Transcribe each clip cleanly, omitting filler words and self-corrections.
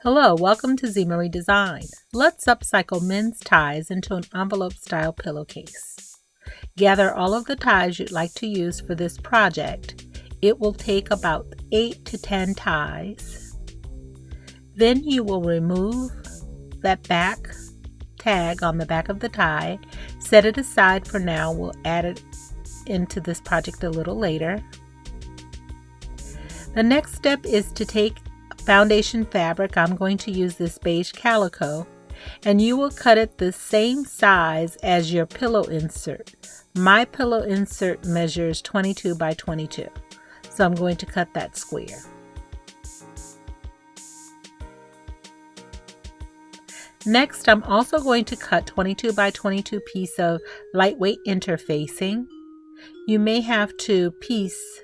Hello, welcome to Z Marie Design. Let's upcycle men's ties into an envelope-style pillowcase. Gather all of the ties you'd like to use for this project. It will take about 8 to 10 ties. Then you will remove that back tag on the back of the tie. Set it aside for now. We'll add it into this project a little later. The next step is to take foundation fabric. I'm going to use this beige calico, and you will cut it the same size as your pillow insert. My pillow insert measures 22 by 22, so I'm going to cut that square. Next, I'm also going to cut 22 by 22 piece of lightweight interfacing. You may have to piece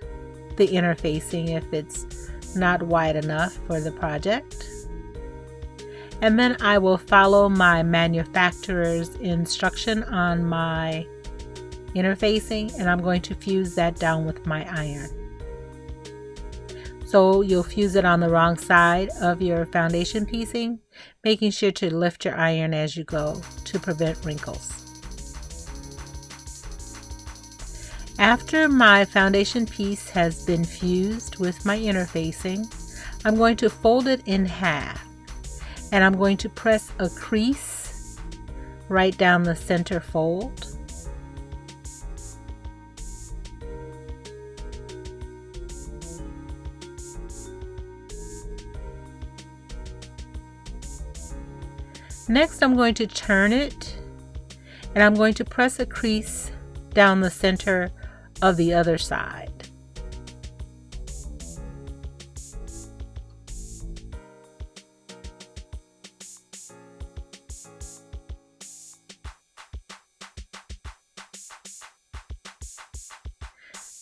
the interfacing if it's not wide enough for the project. And then I will follow my manufacturer's instruction on my interfacing, and I'm going to fuse that down with my iron. So you'll fuse it on the wrong side of your foundation piecing, making sure to lift your iron as you go to prevent wrinkles. After my foundation piece has been fused with my interfacing, I'm going to fold it in half, and I'm going to press a crease right down the center fold. Next, I'm going to turn it, and I'm going to press a crease down the center of the other side.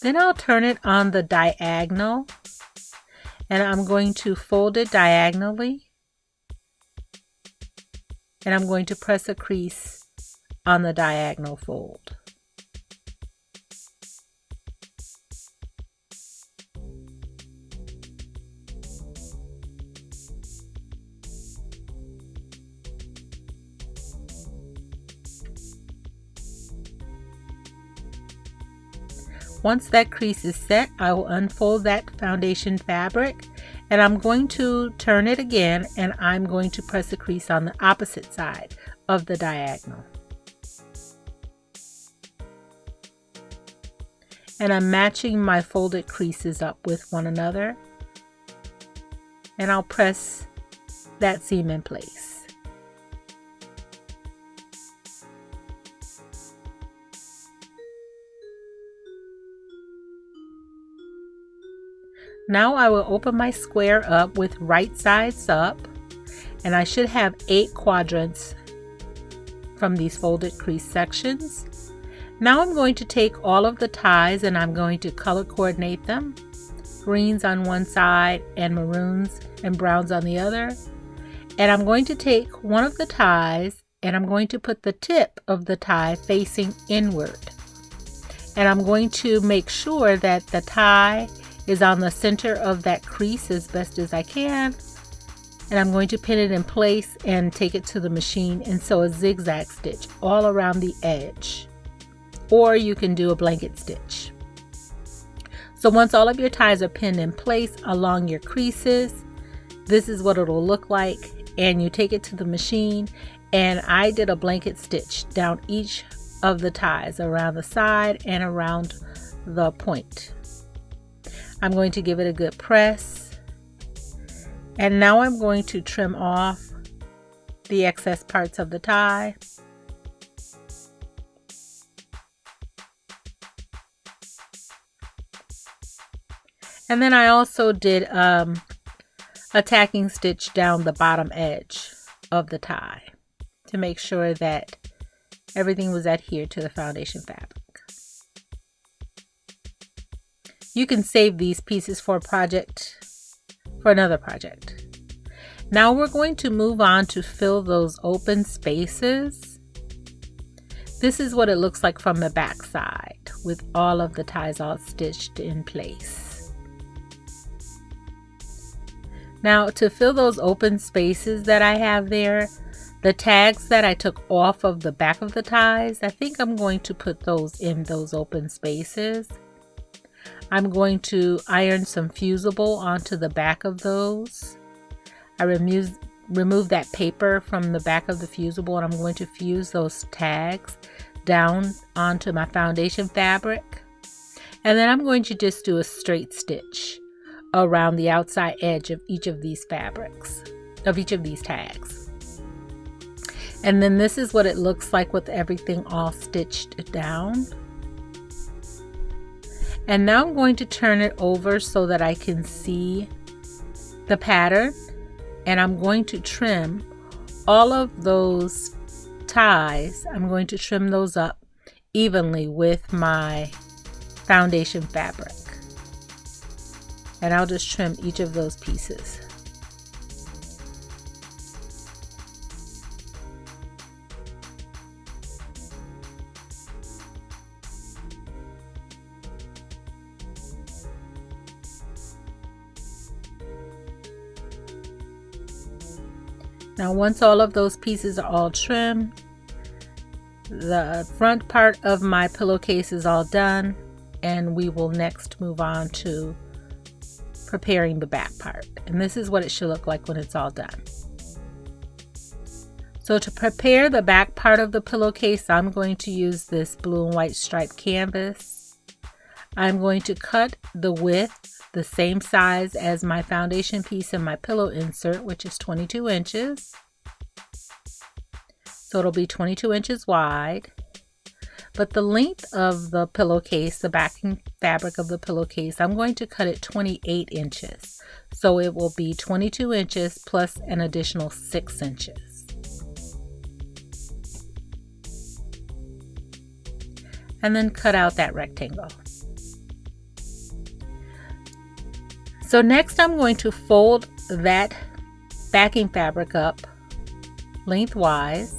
Then I'll turn it on the diagonal, and I'm going to fold it diagonally, and I'm going to press a crease on the diagonal fold. Once that crease is set, I will unfold that foundation fabric, and I'm going to turn it again, and I'm going to press a crease on the opposite side of the diagonal. And I'm matching my folded creases up with one another, and I'll press that seam in place. Now I will open my square up with right sides up, and I should have 8 quadrants from these folded crease sections. Now I'm going to take all of the ties, and I'm going to color coordinate them. Greens on one side and maroons and browns on the other. And I'm going to take one of the ties, and I'm going to put the tip of the tie facing inward. And I'm going to make sure that the tie is on the center of that crease as best as I can, and I'm going to pin it in place and take it to the machine and sew a zigzag stitch all around the edge, or you can do a blanket stitch. So once all of your ties are pinned in place along your creases, this is what it'll look like, and you take it to the machine, and I did a blanket stitch down each of the ties around the side and around the point. I'm going to give it a good press, and now I'm going to trim off the excess parts of the tie. And then I also did a tacking stitch down the bottom edge of the tie to make sure that everything was adhered to the foundation fabric. You can save these pieces for another project. Now we're going to move on to fill those open spaces. This is what it looks like from the back side with all of the ties all stitched in place. Now to fill those open spaces that I have there, the tags that I took off of the back of the ties, I think I'm going to put those in those open spaces. I'm going to iron some fusible onto the back of those. I remove that paper from the back of the fusible, and I'm going to fuse those tags down onto my foundation fabric. And then I'm going to just do a straight stitch around the outside edge of each of these fabrics, of each of these tags. And then this is what it looks like with everything all stitched down. And now I'm going to turn it over so that I can see the pattern, and I'm going to trim all of those ties. I'm going to trim those up evenly with my foundation fabric, and I'll just trim each of those pieces. Now once all of those pieces are all trimmed, the front part of my pillowcase is all done, and we will next move on to preparing the back part. And this is what it should look like when it's all done. So to prepare the back part of the pillowcase, I'm going to use this blue and white striped canvas. I'm going to cut the width the same size as my foundation piece and my pillow insert, which is 22 inches. So it'll be 22 inches wide. But the length of the pillowcase, the backing fabric of the pillowcase, I'm going to cut it 28 inches. So it will be 22 inches plus an additional 6 inches. And then cut out that rectangle. So next I'm going to fold that backing fabric up lengthwise,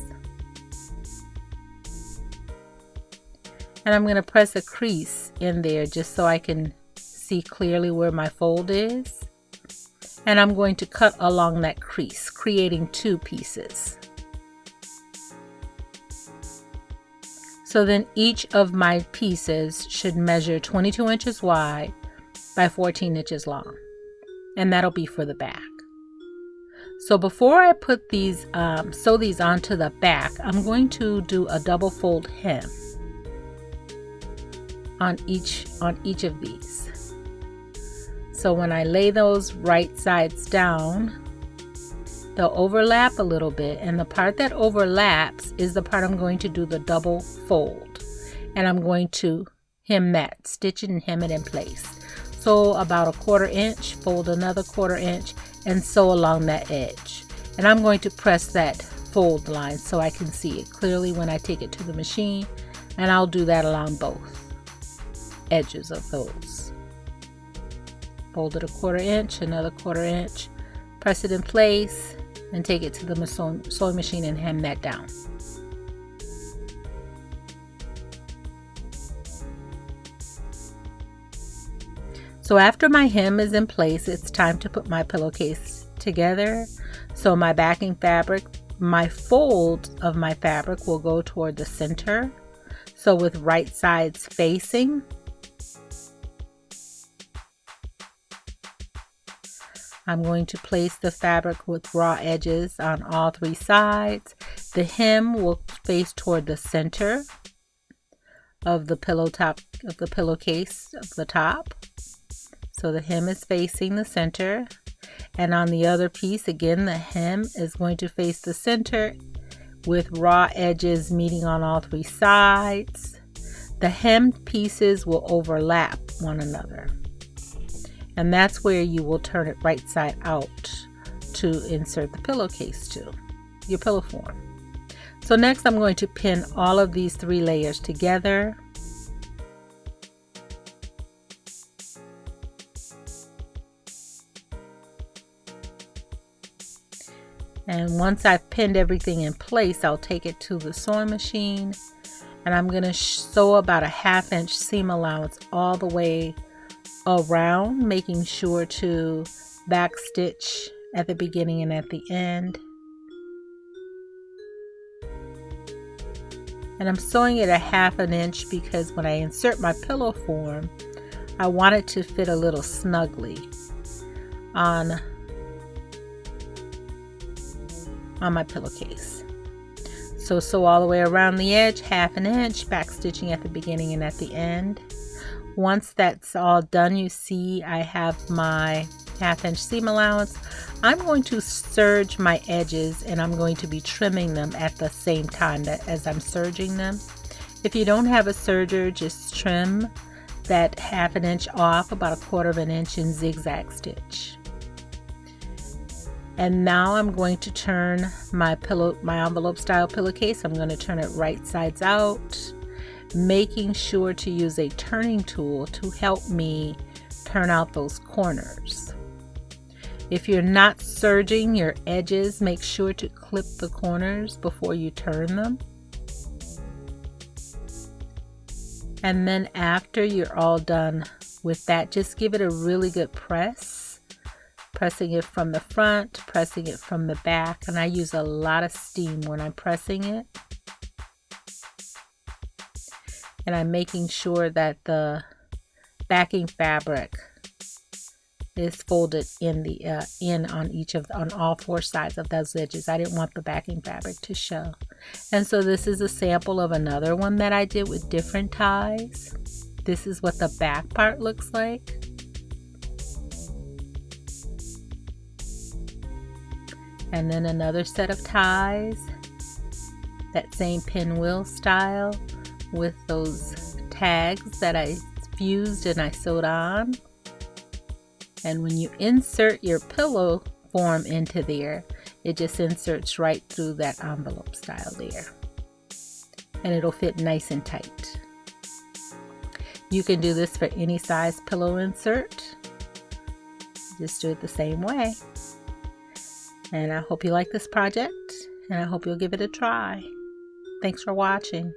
and I'm going to press a crease in there just so I can see clearly where my fold is, and I'm going to cut along that crease, creating two pieces. So then each of my pieces should measure 22 inches wide by 14 inches long, and that'll be for the back. So before I put these sew these onto the back, I'm going to do a double fold hem on each of these. So when I lay those right sides down, they'll overlap a little bit, and the part that overlaps is the part I'm going to do the double fold, and I'm going to hem that, stitch it and hem it in place. So about a 1/4 inch, fold another 1/4 inch, and sew along that edge. And I'm going to press that fold line so I can see it clearly when I take it to the machine, and I'll do that along both edges of those. Fold it a 1/4 inch, another 1/4 inch, press it in place, and take it to the sewing machine and hem that down. So after my hem is in place, it's time to put my pillowcase together. So my backing fabric, my fold of my fabric will go toward the center. So with right sides facing, I'm going to place the fabric with raw edges on all 3 sides. The hem will face toward the center of the pillowcase of the top. So the hem is facing the center, and on the other piece, again, the hem is going to face the center with raw edges meeting on all 3 sides. The hemmed pieces will overlap one another, and that's where you will turn it right side out to insert the pillowcase to your pillow form. So next I'm going to pin all of these 3 layers together. And once I've pinned everything in place, I'll take it to the sewing machine, and I'm going to sew about a 1/2 inch seam allowance all the way around, making sure to backstitch at the beginning and at the end. And I'm sewing it 1/2 inch because when I insert my pillow form, I want it to fit a little snugly on my pillowcase. So sew all the way around the edge, 1/2 inch, back stitching at the beginning and at the end. Once that's all done, you see I have my 1/2 inch seam allowance. I'm going to serge my edges and I'm going to be trimming them at the same time as I'm serging them. If you don't have a serger, just trim that 1/2 inch off, about 1/4 inch, and zigzag stitch. And now I'm going to turn my envelope style pillowcase. I'm going to turn it right sides out, making sure to use a turning tool to help me turn out those corners. If you're not serging your edges, make sure to clip the corners before you turn them. And then after you're all done with that, just give it a really good press. Pressing it from the front, pressing it from the back, and I use a lot of steam when I'm pressing it. And I'm making sure that the backing fabric is folded in on all 4 sides of those edges. I didn't want the backing fabric to show. And so this is a sample of another one that I did with different ties. This is what the back part looks like. And then another set of ties, that same pinwheel style with those tags that I fused and I sewed on. And when you insert your pillow form into there, it just inserts right through that envelope style there. And it'll fit nice and tight. You can do this for any size pillow insert. Just do it the same way. And I hope you like this project, and I hope you'll give it a try. Thanks for watching.